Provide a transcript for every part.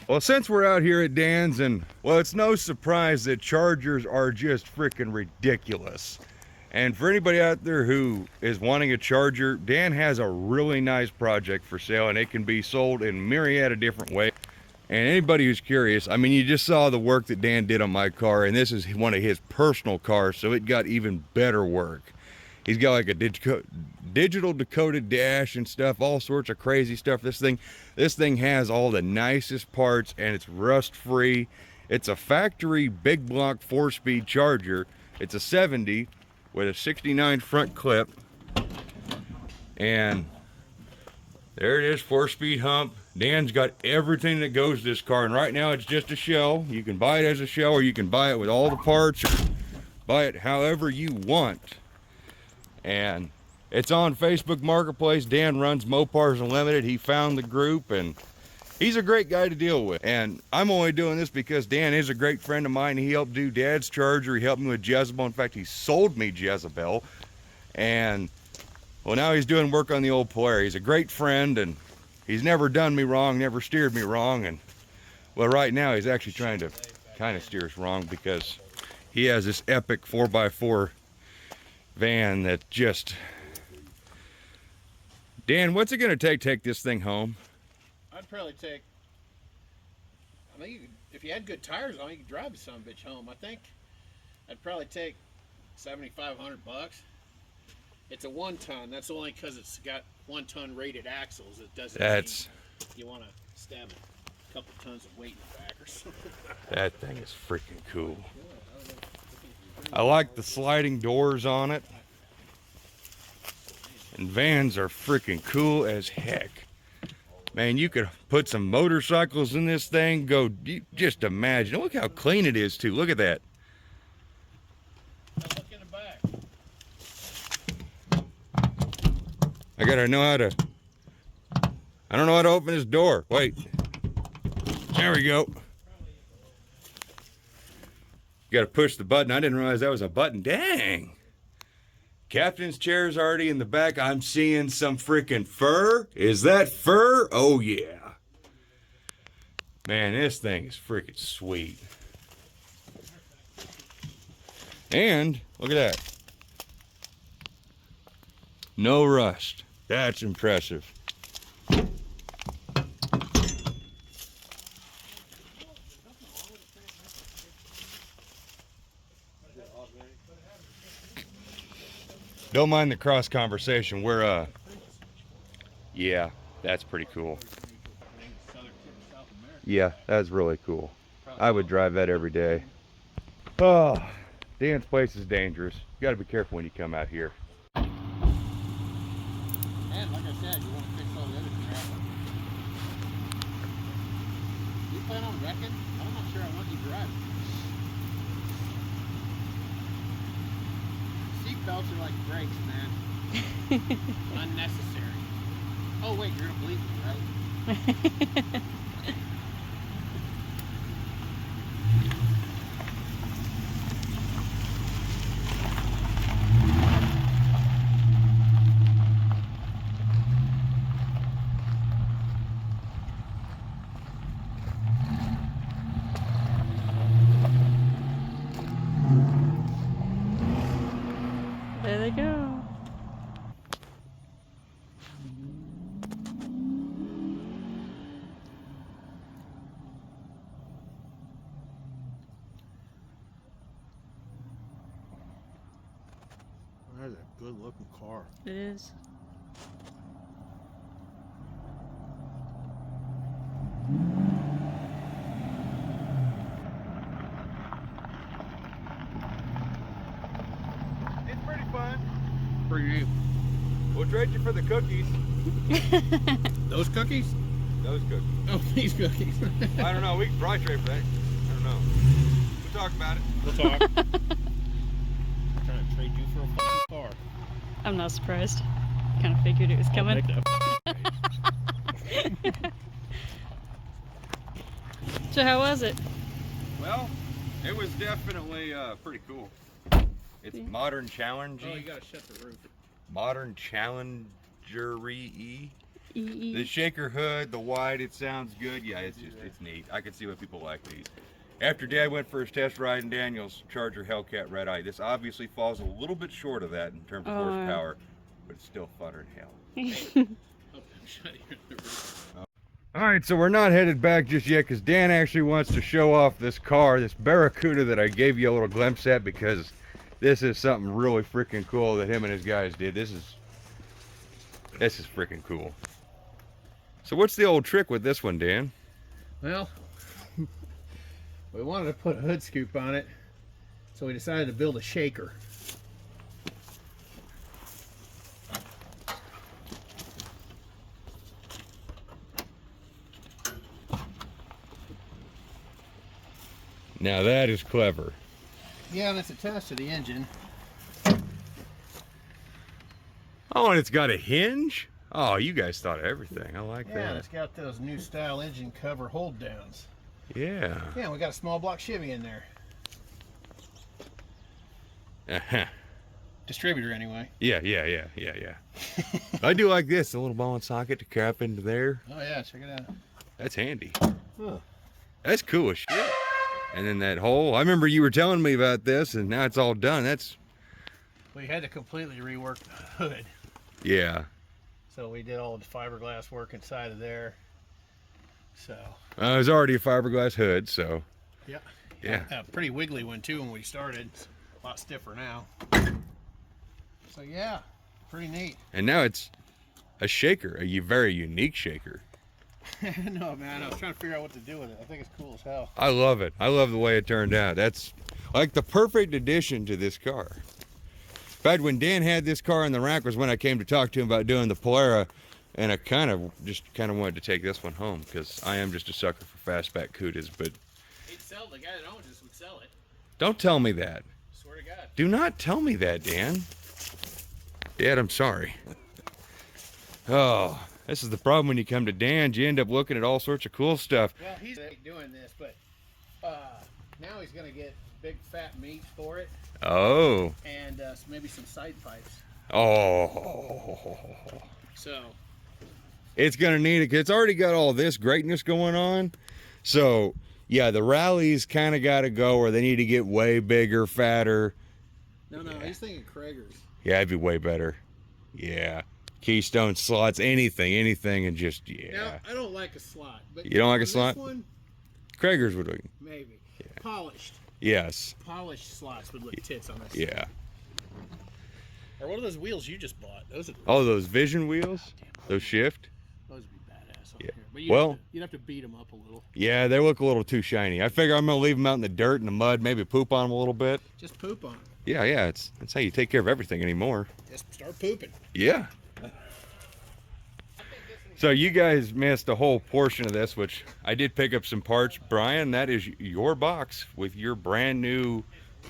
Well, since we're out here at Dan's, and well, it's no surprise that Chargers are just freaking ridiculous. And for anybody out there who is wanting a Charger, Dan has a really nice project for sale, and it can be sold in myriad of different ways. And anybody who's curious, I mean, you just saw the work that Dan did on my car, and this is one of his personal cars, so it got even better work. He's got like a digital decoded dash and stuff, all sorts of crazy stuff. This thing has all the nicest parts, and it's rust free. It's a factory big block 4-speed Charger. It's a 70 with a 69 front clip, and there it is, 4-speed hump. Dan's got everything that goes to this car, and right now it's just a shell. You can buy it as a shell, or you can buy it with all the parts, or buy it however you want. And it's on Facebook Marketplace. Dan runs Mopars Unlimited. He found the group, and he's a great guy to deal with. And I'm only doing this because Dan is a great friend of mine. He helped do Dad's Charger. He helped me with Jezebel. In fact, he sold me Jezebel. And well, now he's doing work on the old Polaris. He's a great friend, and he's never done me wrong, never steered me wrong. And well, right now he's actually trying to kind of steer us wrong, because he has this epic 4x4 van that just... Dan, what's it gonna take this thing home? I'd probably take, I think you could, if you had good tires on, you could drive the son of a bitch home. I think I'd probably take $7,500. It's a 1-ton. That's only because it's got 1-ton rated axles. It doesn't mean you want to stab a couple tons of weight in the back or something. That thing is freaking cool. I like the sliding doors on it. And vans are freaking cool as heck. Man, you could put some motorcycles in this thing. Just imagine. Look how clean it is too. Look at that. Now look in the back. I don't know how to open this door. Wait. There we go. You gotta push the button. I didn't realize that was a button. Dang. Captain's chair's already in the back. I'm seeing some freaking fur. Is that fur? Oh yeah. Man, this thing is freaking sweet. And look at that. No rust. That's impressive. Don't mind the cross conversation. Yeah, that's pretty cool. Yeah, that's really cool. I would drive that every day. Oh, Dan's place is dangerous. You got to be careful when you come out here. And like I said, you want to fix all the other crap. You plan on wrecking? I'm not sure I want you driving. Seatbelts are like brakes, man. Unnecessary. Oh wait, you're gonna believe me, right? There they go. That's a good looking car. It is. It's pretty fun. Pretty neat. We'll trade you for the cookies. Those cookies? Those cookies. Oh, these cookies. I don't know. We can probably trade for that. I don't know. We'll talk about it. We'll talk. I'm trying to trade you for a fucking car. I'm not surprised. Kind of figured it was coming. So how was it? Well, it was definitely pretty cool. It's modern challenge. Oh, you gotta shut the roof. Modern challenger-y. The shaker hood, the wide, it sounds good. Yeah, it's neat. I can see why people like these. After Dad went for his test ride in Daniel's Charger Hellcat Red Eye, this obviously falls a little bit short of that in terms of horsepower, but it's still funner than hell. All right, so we're not headed back just yet because Dan actually wants to show off this car, this Barracuda that I gave you a little glimpse at, because this is something really freaking cool that him and his guys did. This is freaking cool. So what's the old trick with this one, Dan? Well, we wanted to put a hood scoop on it, so we decided to build a shaker. Now that is clever. Yeah, and it's attached to the engine. Oh, and it's got a hinge? Oh, you guys thought of everything. I like Yeah, that. and it's got those new style engine cover hold downs. Yeah. Yeah, we got a small block Chevy in there. Uh-huh. Distributor anyway. Yeah. I do like this, a little ball and socket to crap into there. Oh yeah, check it out. That's handy. Huh. That's cool as shit. And then that hole, I remember you were telling me about this, and now it's all done. We had to completely rework the hood. Yeah. So we did all the fiberglass work inside of there. So. It was already a fiberglass hood, so. Yeah. A pretty wiggly one too when we started. It's a lot stiffer now. So yeah, pretty neat. And now it's a shaker, a very unique shaker. No, man, I was trying to figure out what to do with it. I think it's cool as hell. I love it. I love the way it turned out. That's like the perfect addition to this car. In fact, when Dan had this car in the rack was when I came to talk to him about doing the Polara, and I kind of wanted to take this one home because I am just a sucker for fastback Cudas. But He'd sell the guy that owns this would sell it. Don't tell me that. Swear to God. Do not tell me that, Dan. Dad, I'm sorry. Oh, this is the problem when you come to Dan's. You end up looking at all sorts of cool stuff. Well, he's doing this, but now he's going to get big fat meat for it. Oh. And maybe some side pipes. Oh. So. It's going to need it. It's already got all this greatness going on. So, yeah, the rallies kind of got to go, or they need to get way bigger, fatter. No, he's thinking Krager's. Yeah, it'd be way better. Yeah. Keystone slots, anything, and just, yeah. Now, I don't like a slot. But you don't like a slot? This one, Krager's would look. maybe. Yeah. Polished. Yes. Polished slots would look tits on this. Yeah. Or what are those wheels you just bought? Those are. Oh, those Vision wheels? Those shift? Those would be badass on Yeah. here. But you'd have to beat them up a little. Yeah, they look a little too shiny. I figure I'm going to leave them out in the dirt and the mud, maybe poop on them a little bit. Just poop on them. Yeah, that's how you take care of everything anymore. Just start pooping. Yeah. So you guys missed a whole portion of this, which I did pick up some parts. Brian, that is your box with your brand new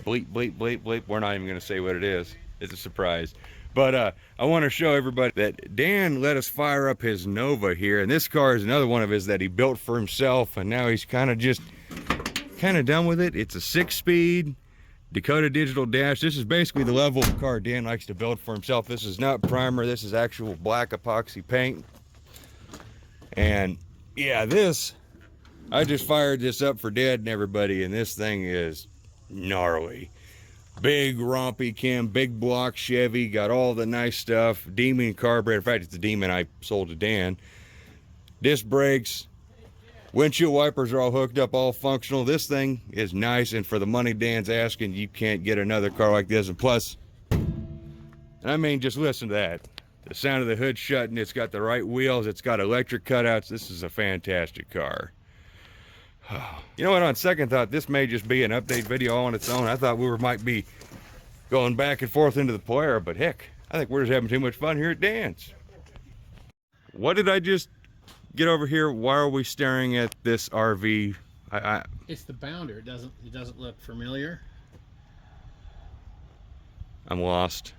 bleep, bleep, bleep, bleep. We're not even going to say what it is. It's a surprise. But I want to show everybody that Dan let us fire up his Nova here. And this car is another one of his that he built for himself. And now he's kind of done with it. It's a 6-speed Dakota digital dash. This is basically the level of car Dan likes to build for himself. This is not primer. This is actual black epoxy paint. And yeah, I just fired this up for Dad and everybody, and this thing is gnarly. Big rompy cam, big block Chevy, got all the nice stuff. Demon carburetor. In fact, it's the Demon I sold to Dan. Disc brakes, windshield wipers are all hooked up, all functional. This thing is nice, and for the money Dan's asking, you can't get another car like this. And plus, I mean, just listen to that. The sound of the hood shutting, it's got the right wheels, it's got electric cutouts. This is a fantastic car. You know what, on second thought, this may just be an update video on its own. I thought we might be going back and forth into the Polara, but heck, I think we're just having too much fun here at Dan's. What did I just get over here? Why are we staring at this RV? It's the bounder. It doesn't look familiar. I'm lost.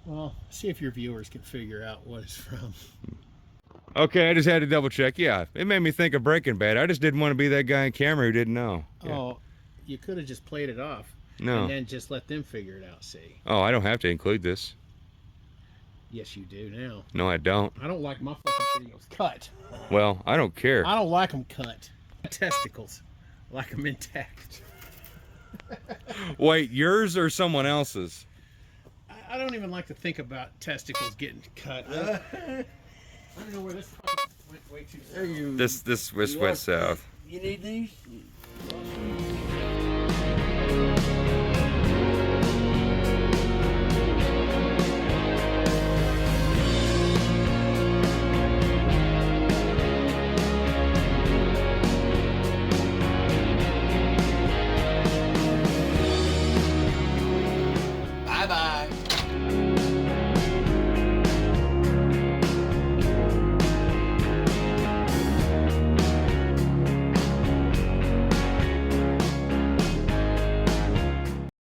Well, see if your viewers can figure out what it's from. Okay, I just had to double check. Yeah, it made me think of Breaking Bad. I just didn't want to be that guy in camera who didn't know. Yeah. Oh, you could have just played it off. No. And then just let them figure it out, see. Oh, I don't have to include this. Yes, you do now. No, I don't. I don't like my fucking videos cut. Well, I don't care. I don't like them cut. Testicles. I like them intact. Wait, yours or someone else's? I don't even like to think about testicles getting cut. I don't know where this fucking went way too far. This west south. You need these?